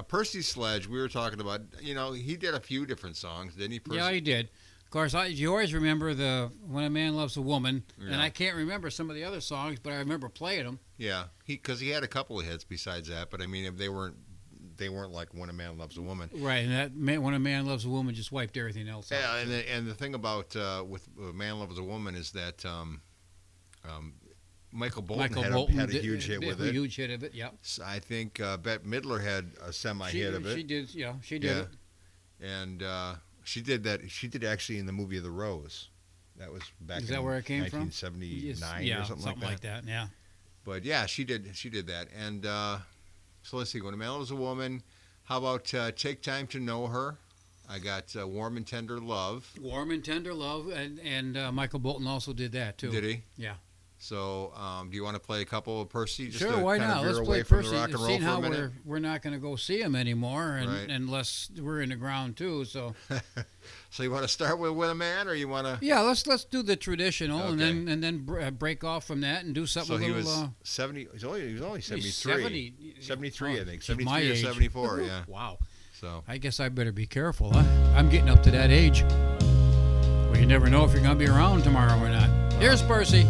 Percy Sledge, we were talking about, he did a few different songs, didn't he, Percy? Yeah, he did. Of course, you always remember the When a Man Loves a Woman, Yeah. and I can't remember some of the other songs, but I remember playing them. Yeah, because he had a couple of hits besides that, but I mean, if they weren't like When a Man Loves a Woman. Right, and When a Man Loves a Woman just wiped everything else out. Yeah, and the thing about with A Man Loves a Woman is that Michael Bolton had a huge hit with it. A huge hit of it, yeah. I think Bette Midler had a semi-hit of it. She did, yeah, she did it. And she did that. She did actually in the movie of The Rose. That was back in where it came from? 1979 or something like that. Yeah. But yeah, she did that. And so let's see. When a Man Loves a Woman, how about Take Time to Know Her? I got Warm and Tender Love. Warm and Tender Love, and Michael Bolton also did that too. Did he? Yeah. So, do you want to play a couple of Percy? Just sure, to why kind not? of veer Let's away play from Percy. the rock and roll Seeing for a how minute? we're not going to go see him anymore, Right. unless we're in the ground too. So, So you want to start with a Man, or you want to? yeah, let's do the traditional, Okay. and then break off from that and do something. So a he little, was 70. He was only 73. he's 70. 73, I think. He's 73 my or age. 74. Yeah. Wow. So. I guess I better be careful. I'm getting up to that age where you never know if you're going to be around tomorrow or not. Here's Percy.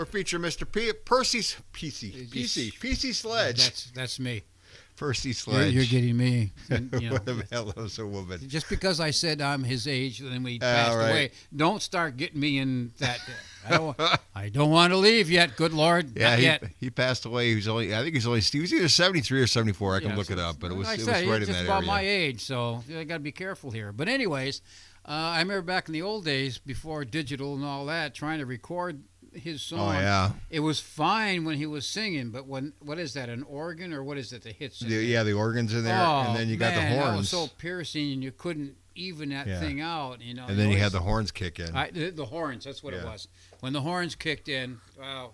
Feature Mr. Percy Sledge. That's me. Percy Sledge. You're getting me. And, When a Man Loves a Woman. Just because I said I'm his age and we passed away, don't start getting me in that. I don't want to leave yet. Good Lord. Yeah, he passed away. He was either 73 or 74. I can look it up, but it was right in that area. Just about my age, so I got to be careful here. But anyways, I remember back in the old days before digital and all that, trying to record his song. Oh yeah. It was fine when he was singing, but what is that? An organ or what is it? The hits. The organs in there, and then you got the horns. That was so piercing, and you couldn't even that thing out. And then you had the horns kick in. The horns. That's what it was. When the horns kicked in, wow,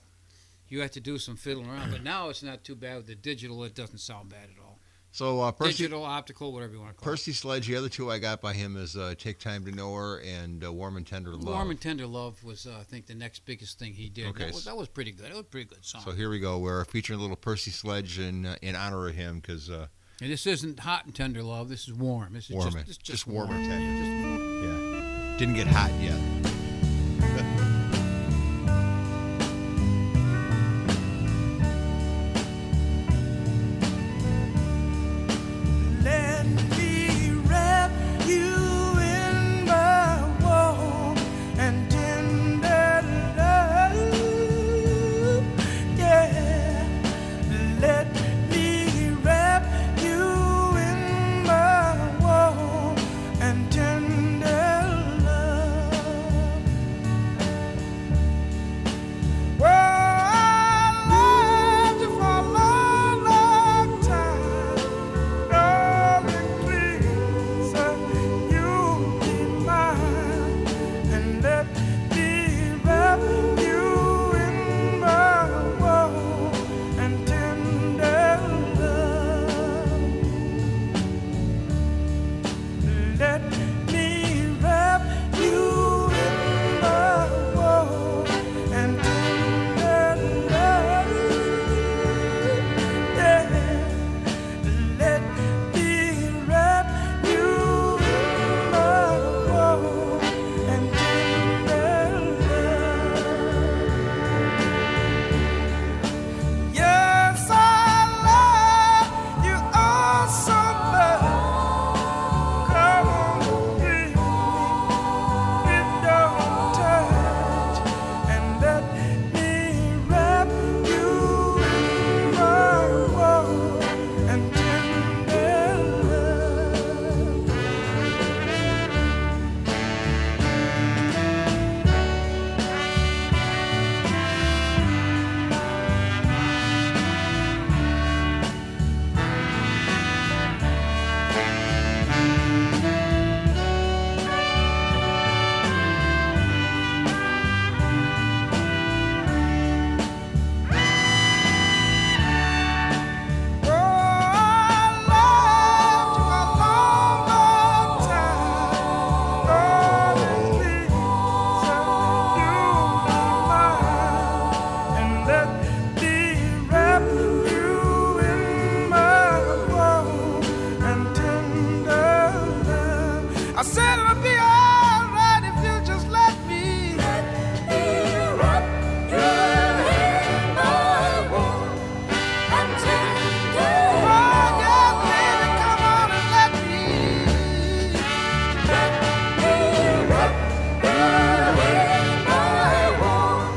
you had to do some fiddling around. But now it's not too bad with the digital. It doesn't sound bad at all. So Percy Digital, optical, whatever you want to call Percy Sledge. The other two I got by him is "Take Time to Know Her" and "Warm and Tender it. Love." Warm and Tender Love was, I think, the next biggest thing he did. Okay. That was pretty good. It was a pretty good song. So here we go. We're featuring a little Percy Sledge in honor of him because And this isn't Hot and Tender Love. This is Warm. This is Warm. just Warm warm. and Tender. Yeah, just warm. yeah, didn't get hot yet. Let me wrap you in my warm and tender love. Yeah, let me wrap you in my warm and tender love. Well, I loved you for a long, long time. Darling, please, you be mine, and let me wrap you in my warm and tender love. Let me wrap you in my warm and tender love. Yeah. Let me wrap you in my warm and tender love. Yes, I love you all so much. Come on, give me your touch and let me wrap you in my warm and tender love. Oh, I loved you a long, long time. Darling, please, you be mine, and let me wrap you in my warm and tender love. I said it'll be alright if you just let me wrap you in my warm and tender love. Oh, yeah, baby, come on and let me wrap you in my warm.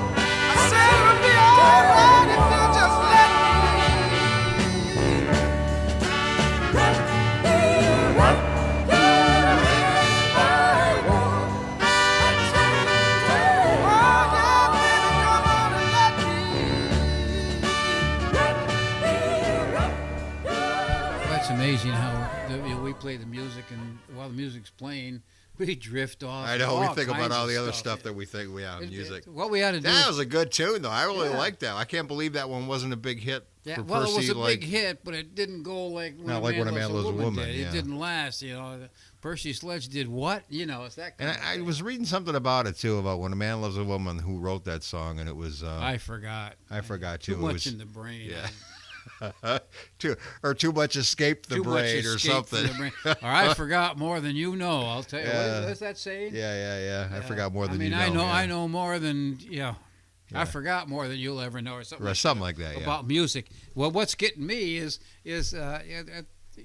I said it'll be alright if you just let me wrap you in my warm and tender love. Oh, yeah, baby, come on and let me wrap you. That's amazing how we play the music, and while the music's playing, we drift off. I know. We all think about kinds all of the other stuff that we think we have music. What we ought to do. That was a good tune, though. I really Yeah. liked that. I can't believe that one wasn't a big hit Yeah, for well, Percy. it was a like, big hit, but it didn't go like Not like When a Man Loves a Woman, did. yeah. It didn't last. Percy Sledge did what? It's that kind and of I thing. was reading something about it too, about When a Man Loves a Woman, who wrote that song, and it was I forgot. I forgot too. Too It much was- in the brain. yeah. too much escaped the Too much brain or escaped from something. the brain. Or I forgot more than you know. I'll tell you. Yeah. What is that saying? Yeah. I forgot more than I mean, you know. I know more than Yeah. I forgot more than you'll ever know, or something. Or something like that. Yeah. About music. Well, what's getting me is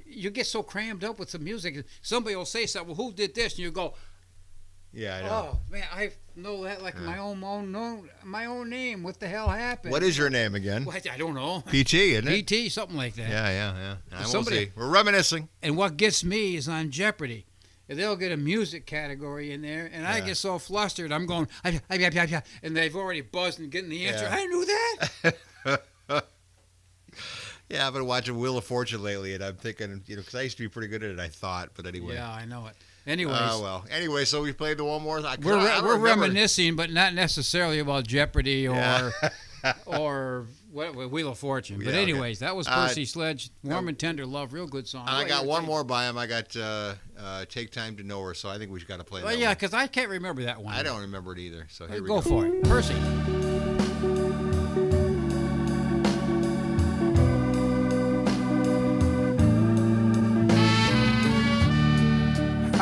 you get so crammed up with the music. Somebody will say something. Well, who did this? And you go, Yeah, I know. oh man, I know that like my own name. What the hell happened? What is your name again? What? I don't know. PT, isn't it? PT, something like that. Yeah. I won't Somebody- see. We're reminiscing. And what gets me is on Jeopardy. They'll get a music category in there, and I Yeah. get so flustered. I'm going, and they've already buzzed and getting the answer. Yeah. I knew that. Yeah, I've been watching Wheel of Fortune lately, and I'm thinking, because I used to be pretty good at it, I thought, but anyway. Yeah, I know it. Anyways, Well. Anyway, so we played the one more. I we're don't remember. reminiscing, but not necessarily about Jeopardy or Yeah. or Wheel of Fortune. But Yeah, okay. anyways, that was Percy Sledge. Warm and Tender Love. Real good song. And I What got you one think? more by him. I got Take Time to Know Her, so I think we've got to play Well, that yeah, one. because I can't remember that one. I don't remember it either, so here we Go go. for it. Percy.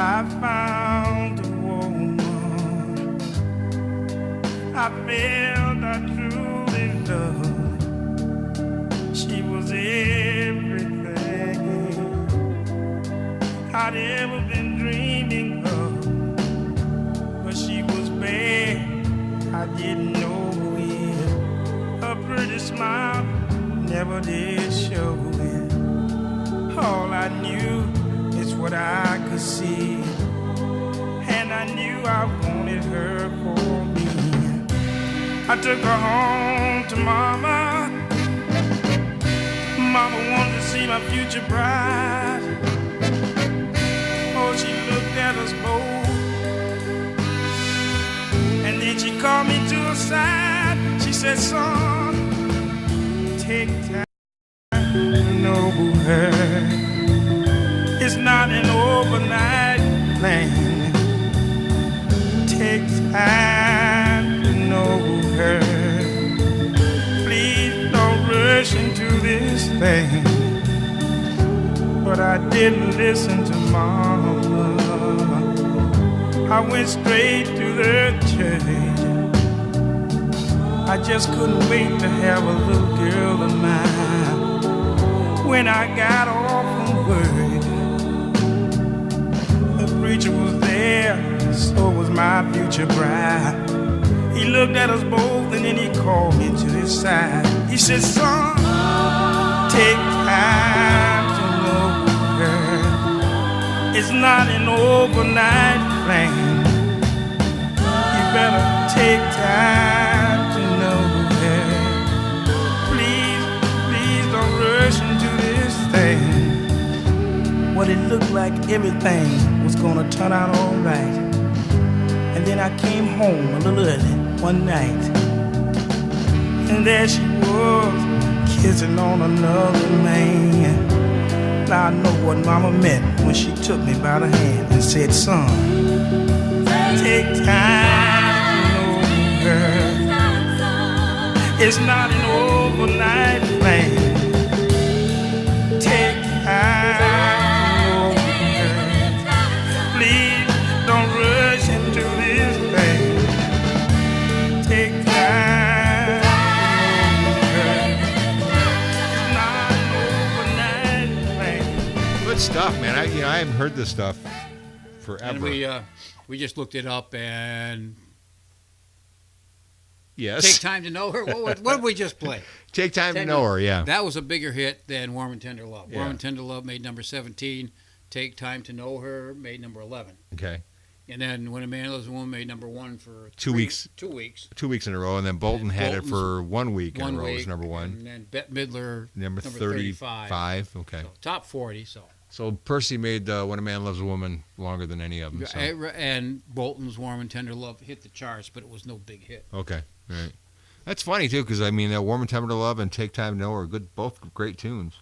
I found a woman I felt I truly loved. She was everything I'd ever been dreaming of, but she was bad, I didn't know it. Her pretty smile never did show it. All I knew is what I could see, and I knew I wanted her for me. I took her home to Mama. Mama wanted to see my future bride. Oh, she looked at us both, and then she called me to her side. She said, son, take time to know her. It's not an overnight thing. Take time to know her. Please don't rush into this thing. But I didn't listen to Mama. I went straight to the church. I just couldn't wait to have a little girl of mine. When I got off from work, the preacher was there, so was my future bride. He looked at us both and then he called me to his side. He said, son, take time to know her. It's not an overnight thing. You better take time to know her. Please don't rush into this thing. Well, it looked like everything was gonna turn out all right. And then I came home a little early one night, and there she was, kissing on another man. Now I know what Mama meant when she took me by the hand and said, son, take time to know her. It's not an overnight thing. Take time to know her. Please don't rush into this thing. Take time to know her. It's not an overnight thing. Good stuff, man. I haven't heard this stuff And forever. we just looked it up and Yes. Take Time to Know Her. What did we just play? Take Time to Know Her, yeah. That was a bigger hit than Warm and Tender Love. Yeah. Warm and Tender Love made number 17. Take Time to Know Her made number 11. Okay. And then When a Man Loves a Woman made number 1 for 2 weeks. 2 weeks. 2 weeks in a row, and then Bolton had it Bolton's for 1 week in a 1 row. It week. was number one. And then Bette Midler, Number 35. Okay. So, top 40. So Percy made When a Man Loves a Woman longer than any of them. So. And Bolton's Warm and Tender Love hit the charts, but it was no big hit. Okay. All right. That's funny, too, because, I mean, Warm and Tender Love and Take Time to Know Her are both great tunes.